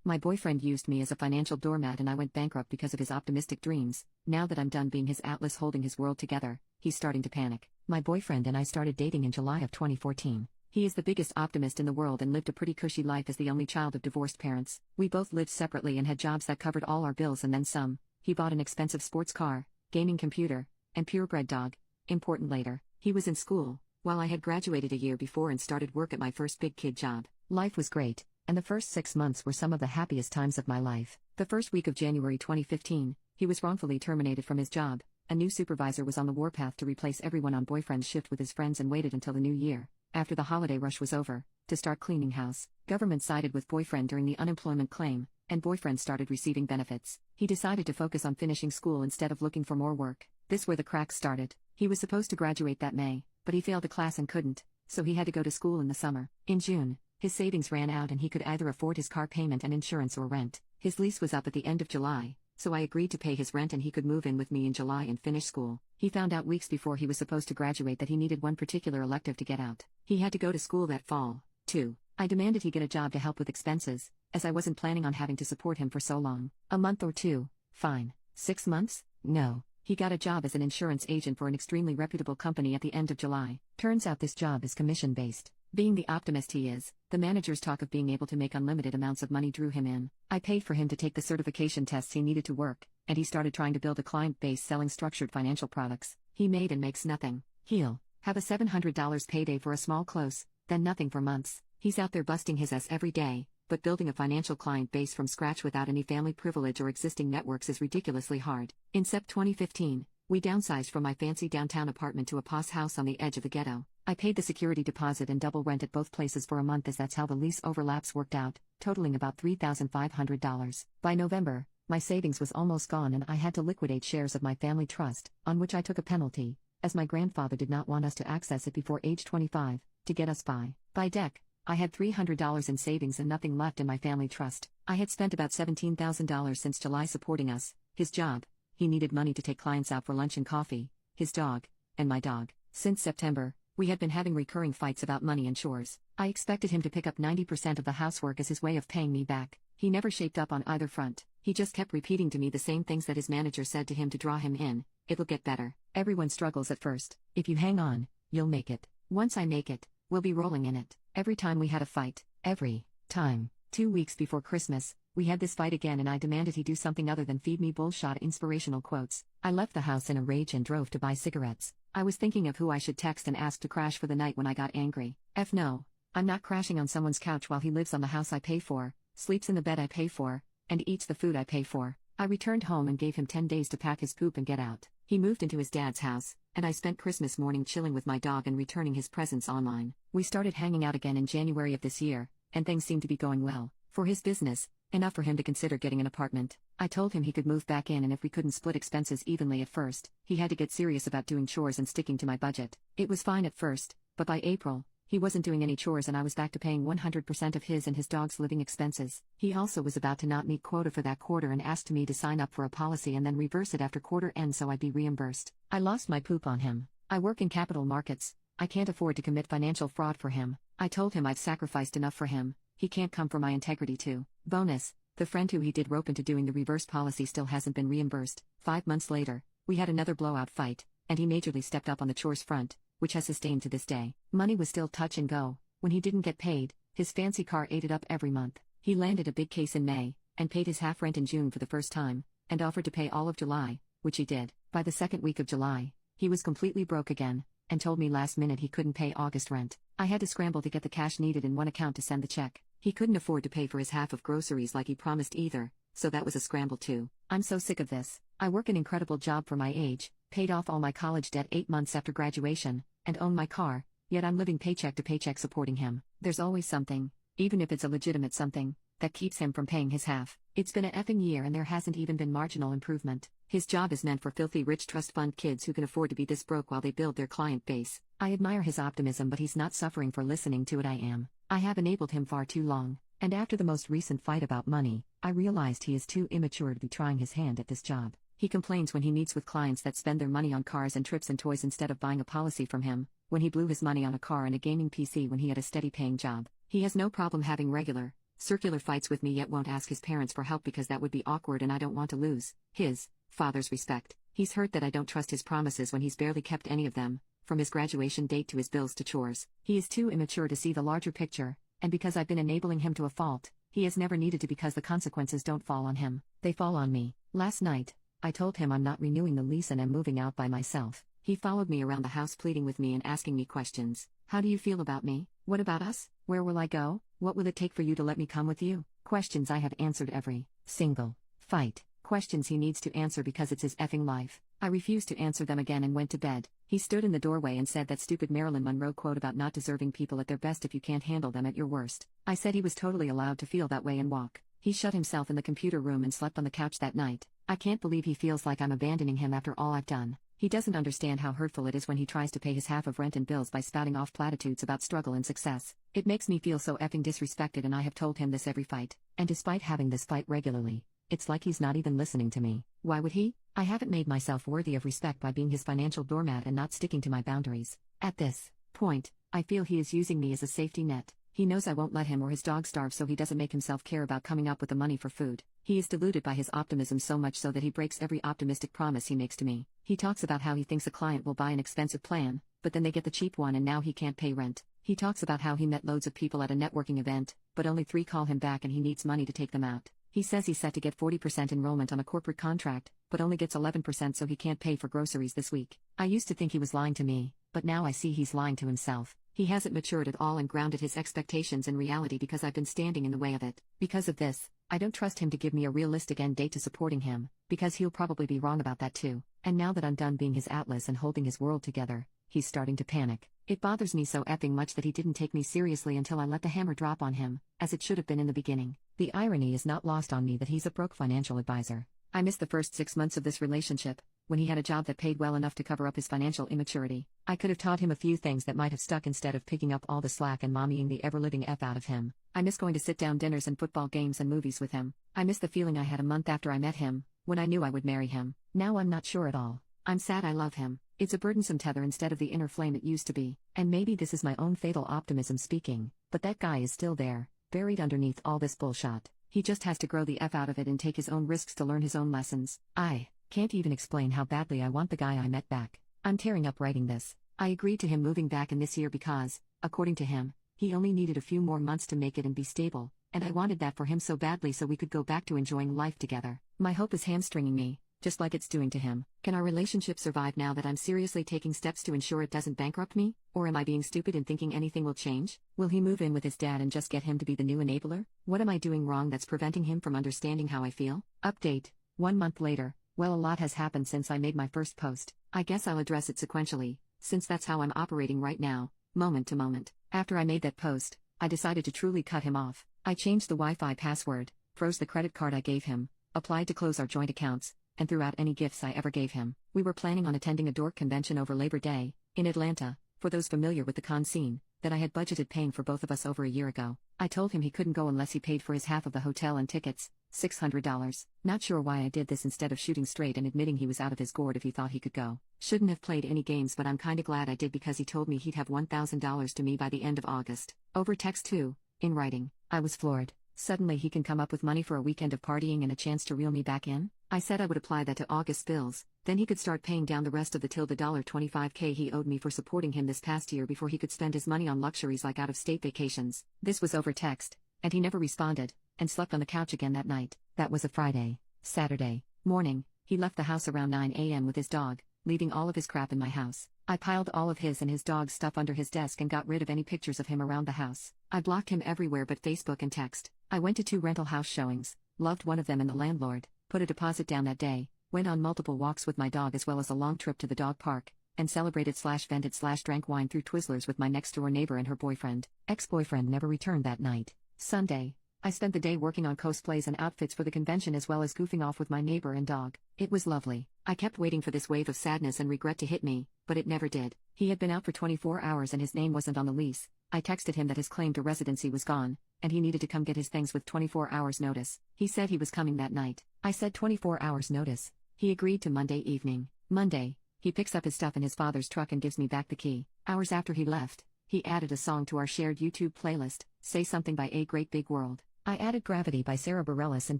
My boyfriend used me as a financial doormat and I went bankrupt because of his optimistic dreams. Now that I'm done being his atlas holding his world together, he's starting to panic. My boyfriend and I started dating in July of 2014. He is the biggest optimist in the world and lived a pretty cushy life as the only child of divorced parents. We both lived separately and had jobs that covered all our bills and then some. He bought an expensive sports car, gaming computer, and purebred dog. Important later. He was in school, while I had graduated a year before and started work at my first big kid job. Life was great, and the first 6 months were some of the happiest times of my life. The first week of January 2015, he was wrongfully terminated from his job. A new supervisor was on the warpath to replace everyone on boyfriend's shift with his friends and waited until the new year, after the holiday rush was over, to start cleaning house. Government sided with boyfriend during the unemployment claim, and boyfriend started receiving benefits. He decided to focus on finishing school instead of looking for more work. This where the cracks started. He was supposed to graduate that May, but he failed a class and couldn't, so he had to go to school in the summer. In June, his savings ran out and he could either afford his car payment and insurance or rent. His lease was up at the end of July, so I agreed to pay his rent and he could move in with me in July and finish school. He found out weeks before he was supposed to graduate that he needed one particular elective to get out. He had to go to school that fall, too. I demanded he get a job to help with expenses, as I wasn't planning on having to support him for so long. A month or two, fine. 6 months? No. He got a job as an insurance agent for an extremely reputable company at the end of July. Turns out this job is commission-based. Being the optimist he is, the manager's talk of being able to make unlimited amounts of money drew him in. I paid for him to take the certification tests he needed to work, and he started trying to build a client base selling structured financial products. He made and makes nothing. He'll have a $700 payday for a small close, then nothing for months. He's out there busting his ass every day, but building a financial client base from scratch without any family privilege or existing networks is ridiculously hard. In Sept 2015, we downsized from my fancy downtown apartment to a posh house on the edge of the ghetto. I paid the security deposit and double rent at both places for a month as that's how the lease overlaps worked out, totaling about $3,500. By November, my savings was almost gone and I had to liquidate shares of my family trust, on which I took a penalty, as my grandfather did not want us to access it before age 25, to get us by. By deck, I had $300 in savings and nothing left in my family trust. I had spent about $17,000 since July supporting us, his job, he needed money to take clients out for lunch and coffee, his dog, and my dog. Since September, we had been having recurring fights about money and chores. I expected him to pick up 90% of the housework as his way of paying me back. He never shaped up on either front. He just kept repeating to me the same things that his manager said to him to draw him in. It'll get better. Everyone struggles at first. If you hang on, you'll make it. Once I make it, we'll be rolling in it. Every time we had a fight. Every time. 2 weeks before Christmas, we had this fight again and I demanded he do something other than feed me bullshit inspirational quotes. I left the house in a rage and drove to buy cigarettes. I was thinking of who I should text and ask to crash for the night when I got angry. No. I'm not crashing on someone's couch while he lives on the house I pay for, sleeps in the bed I pay for, and eats the food I pay for. I returned home and gave him 10 days to pack his poop and get out. He moved into his dad's house, and I spent Christmas morning chilling with my dog and returning his presents online. We started hanging out again in January of this year, and things seemed to be going well. For his business, enough for him to consider getting an apartment. I told him he could move back in and if we couldn't split expenses evenly at first, he had to get serious about doing chores and sticking to my budget. It was fine at first, but by April, he wasn't doing any chores and I was back to paying 100% of his and his dog's living expenses. He also was about to not meet quota for that quarter and asked me to sign up for a policy and then reverse it after quarter end so I'd be reimbursed. I lost my poop on him. I work in capital markets. I can't afford to commit financial fraud for him. I told him I've sacrificed enough for him. He can't come for my integrity too. Bonus, the friend who he did rope into doing the reverse policy still hasn't been reimbursed. 5 months later, we had another blowout fight, and he majorly stepped up on the chores front, which has sustained to this day. Money was still touch and go. When he didn't get paid, his fancy car ate it up every month. He landed a big case in May, and paid his half rent in June for the first time, and offered to pay all of July, which he did. By the second week of July, he was completely broke again, and told me last minute he couldn't pay August rent. I had to scramble to get the cash needed in one account to send the check. He couldn't afford to pay for his half of groceries like he promised either, so that was a scramble too. I'm so sick of this. I work an incredible job for my age, paid off all my college debt 8 months after graduation, and own my car, yet I'm living paycheck to paycheck supporting him. There's always something, even if it's a legitimate something, that keeps him from paying his half. It's been a effing year and there hasn't even been marginal improvement. His job is meant for filthy rich trust fund kids who can afford to be this broke while they build their client base. I admire his optimism but he's not suffering for listening to it. I am. I have enabled him far too long, and after the most recent fight about money, I realized he is too immature to be trying his hand at this job. He complains when he meets with clients that spend their money on cars and trips and toys instead of buying a policy from him, when he blew his money on a car and a gaming PC when he had a steady paying job. He has no problem having regular, circular fights with me yet won't ask his parents for help because that would be awkward and I don't want to lose his father's respect. He's hurt that I don't trust his promises when he's barely kept any of them, from his graduation date to his bills to chores. He is too immature to see the larger picture, and because I've been enabling him to a fault, he has never needed to because the consequences don't fall on him, they fall on me. Last night, I told him I'm not renewing the lease and am moving out by myself. He followed me around the house pleading with me and asking me questions. How do you feel about me? What about us? Where will I go? What will it take for you to let me come with you? Questions I have answered every single fight. Questions he needs to answer because it's his effing life. I refused to answer them again and went to bed. He stood in the doorway and said that stupid Marilyn Monroe quote about not deserving people at their best if you can't handle them at your worst. I said he was totally allowed to feel that way and walk. He shut himself in the computer room and slept on the couch that night. I can't believe he feels like I'm abandoning him after all I've done. He doesn't understand how hurtful it is when he tries to pay his half of rent and bills by spouting off platitudes about struggle and success. It makes me feel so effing disrespected and I have told him this every fight. And despite having this fight regularly, it's like he's not even listening to me. Why would he? I haven't made myself worthy of respect by being his financial doormat and not sticking to my boundaries. At this point, I feel he is using me as a safety net. He knows I won't let him or his dog starve, so he doesn't make himself care about coming up with the money for food. He is deluded by his optimism so much so that he breaks every optimistic promise he makes to me. He talks about how he thinks a client will buy an expensive plan, but then they get the cheap one and now he can't pay rent. He talks about how he met loads of people at a networking event, but only 3 call him back and he needs money to take them out. He says he's set to get 40% enrollment on a corporate contract, but only gets 11% so he can't pay for groceries this week. I used to think he was lying to me, but now I see he's lying to himself. He hasn't matured at all and grounded his expectations in reality because I've been standing in the way of it. Because of this, I don't trust him to give me a realistic end date to supporting him, because he'll probably be wrong about that too. And now that I'm done being his atlas and holding his world together, he's starting to panic. It bothers me so effing much that he didn't take me seriously until I let the hammer drop on him, as it should have been in the beginning. The irony is not lost on me that he's a broke financial advisor. I missed the first 6 months of this relationship, when he had a job that paid well enough to cover up his financial immaturity. I could have taught him a few things that might have stuck instead of picking up all the slack and mommying the ever-living F out of him. I miss going to sit-down dinners and football games and movies with him. I miss the feeling I had a month after I met him, when I knew I would marry him. Now I'm not sure at all. I'm sad I love him. It's a burdensome tether instead of the inner flame it used to be. And maybe this is my own fatal optimism speaking, but that guy is still there, buried underneath all this bullshit. He just has to grow the F out of it and take his own risks to learn his own lessons. I can't even explain how badly I want the guy I met back. I'm tearing up writing this. I agreed to him moving back in this year because, according to him, he only needed a few more months to make it and be stable, and I wanted that for him so badly so we could go back to enjoying life together. My hope is hamstringing me, just like it's doing to him. Can our relationship survive now that I'm seriously taking steps to ensure it doesn't bankrupt me? Or am I being stupid and thinking anything will change? Will he move in with his dad and just get him to be the new enabler? What am I doing wrong that's preventing him from understanding how I feel? Update. 1 month later. Well, a lot has happened since I made my first post. I guess I'll address it sequentially, since that's how I'm operating right now, moment to moment. After I made that post, I decided to truly cut him off. I changed the Wi-Fi password, froze the credit card I gave him, applied to close our joint accounts, and threw out any gifts I ever gave him. We were planning on attending a dork convention over Labor Day, in Atlanta, for those familiar with the con scene, that I had budgeted paying for both of us over a year ago. I told him he couldn't go unless he paid for his half of the hotel and tickets, $600. Not sure why I did this instead of shooting straight and admitting he was out of his gourd if he thought he could go. Shouldn't have played any games, but I'm kinda glad I did because he told me he'd have $1,000 to me by the end of August. Over text too, in writing. I was floored. Suddenly he can come up with money for a weekend of partying and a chance to reel me back in? I said I would apply that to August's bills, then he could start paying down the rest of the $25K he owed me for supporting him this past year before he could spend his money on luxuries like out-of-state vacations. This was over text, and he never responded, and slept on the couch again that night. That was a Friday. Saturday morning, he left the house around 9 a.m. with his dog, leaving all of his crap in my house. I piled all of his and his dog's stuff under his desk and got rid of any pictures of him around the house. I blocked him everywhere but Facebook and text. I went to 2 rental house showings, loved one of them and the landlord, put a deposit down that day, went on multiple walks with my dog as well as a long trip to the dog park, and celebrated/vended/drank wine through Twizzlers with my next-door neighbor and her boyfriend. Ex-boyfriend never returned that night. Sunday. I spent the day working on cosplays and outfits for the convention as well as goofing off with my neighbor and dog. It was lovely. I kept waiting for this wave of sadness and regret to hit me, but it never did. He had been out for 24 hours and his name wasn't on the lease. I texted him that his claim to residency was gone, and he needed to come get his things with 24 hours notice. He said he was coming that night. I said 24 hours notice. He agreed to Monday evening. Monday, he picks up his stuff in his father's truck and gives me back the key. Hours after he left, he added a song to our shared YouTube playlist, Say Something by A Great Big World. I added Gravity by Sarah Bareilles and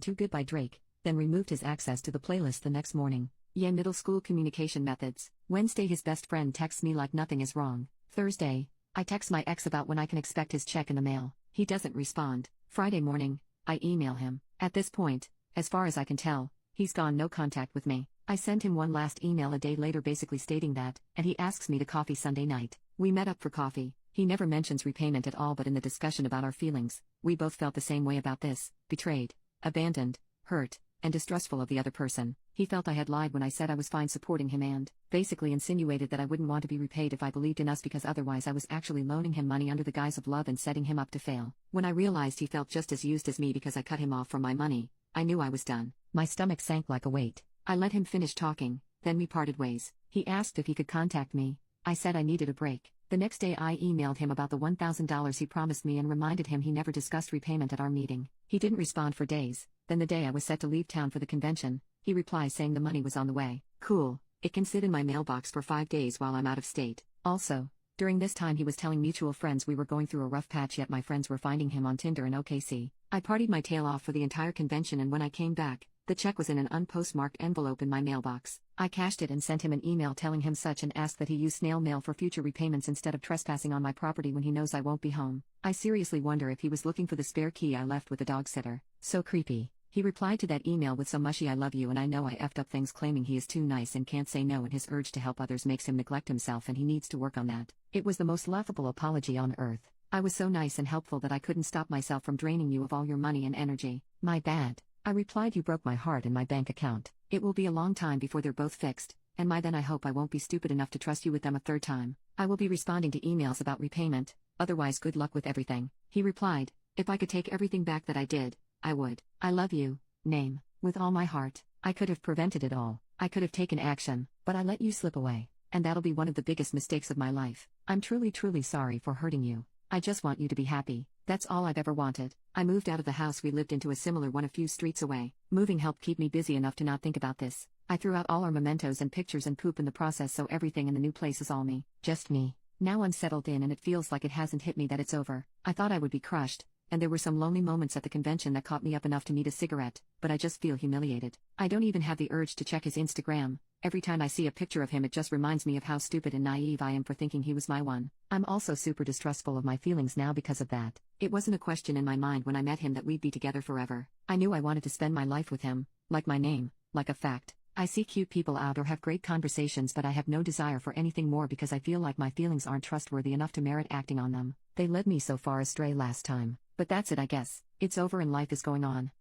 Too Good by Drake, then removed his access to the playlist the next morning. Yeah, middle school communication methods. Wednesday, his best friend texts me like nothing is wrong. Thursday, I text my ex about when I can expect his check in the mail. He doesn't respond. Friday morning, I email him. At this point, as far as I can tell, he's gone no contact with me. I send him one last email a day later basically stating that, and he asks me to coffee Sunday night. We met up for coffee. He never mentions repayment at all, but in the discussion about our feelings, we both felt the same way about this: betrayed, abandoned, hurt, and distrustful of the other person. He felt I had lied when I said I was fine supporting him and basically insinuated that I wouldn't want to be repaid if I believed in us because otherwise I was actually loaning him money under the guise of love and setting him up to fail. When I realized he felt just as used as me because I cut him off from my money, I knew I was done. My stomach sank like a weight. I let him finish talking, then we parted ways. He asked if he could contact me. I said I needed a break. The next day I emailed him about the $1,000 he promised me and reminded him he never discussed repayment at our meeting. He didn't respond for days. Then the day I was set to leave town for the convention, he replies saying the money was on the way. Cool, it can sit in my mailbox for 5 days while I'm out of state. Also, during this time he was telling mutual friends we were going through a rough patch, yet my friends were finding him on Tinder in OKC. I partied my tail off for the entire convention, and when I came back, the check was in an unpostmarked envelope in my mailbox. I cashed it and sent him an email telling him such and asked that he use snail mail for future repayments instead of trespassing on my property when he knows I won't be home. I seriously wonder if he was looking for the spare key I left with the dog sitter. So creepy. He replied to that email with some mushy "I love you and I know I effed up things," claiming he is too nice and can't say no and his urge to help others makes him neglect himself and he needs to work on that. It was the most laughable apology on earth. I was so nice and helpful that I couldn't stop myself from draining you of all your money and energy. My bad. I replied, you broke my heart and my bank account. It will be a long time before they're both fixed, and then I hope I won't be stupid enough to trust you with them a third time. I will be responding to emails about repayment, otherwise good luck with everything. He replied, if I could take everything back that I did, I would. I love you, name, with all my heart. I could have prevented it all. I could have taken action, but I let you slip away, and that'll be one of the biggest mistakes of my life. I'm truly sorry for hurting you. I just want you to be happy. That's all I've ever wanted. I moved out of the house we lived into a similar one a few streets away. Moving helped keep me busy enough to not think about this. I threw out all our mementos and pictures and poop in the process, so everything in the new place is all me. Just me. Now I'm settled in and it feels like it hasn't hit me that it's over. I thought I would be crushed, and there were some lonely moments at the convention that caught me up enough to need a cigarette, but I just feel humiliated. I don't even have the urge to check his Instagram. Every time I see a picture of him it just reminds me of how stupid and naive I am for thinking he was my one. I'm also super distrustful of my feelings now because of that. It wasn't a question in my mind when I met him that we'd be together forever. I knew I wanted to spend my life with him, like my name, like a fact. I see cute people out or have great conversations, but I have no desire for anything more because I feel like my feelings aren't trustworthy enough to merit acting on them. They led me so far astray last time. But that's it, I guess. It's over and life is going on.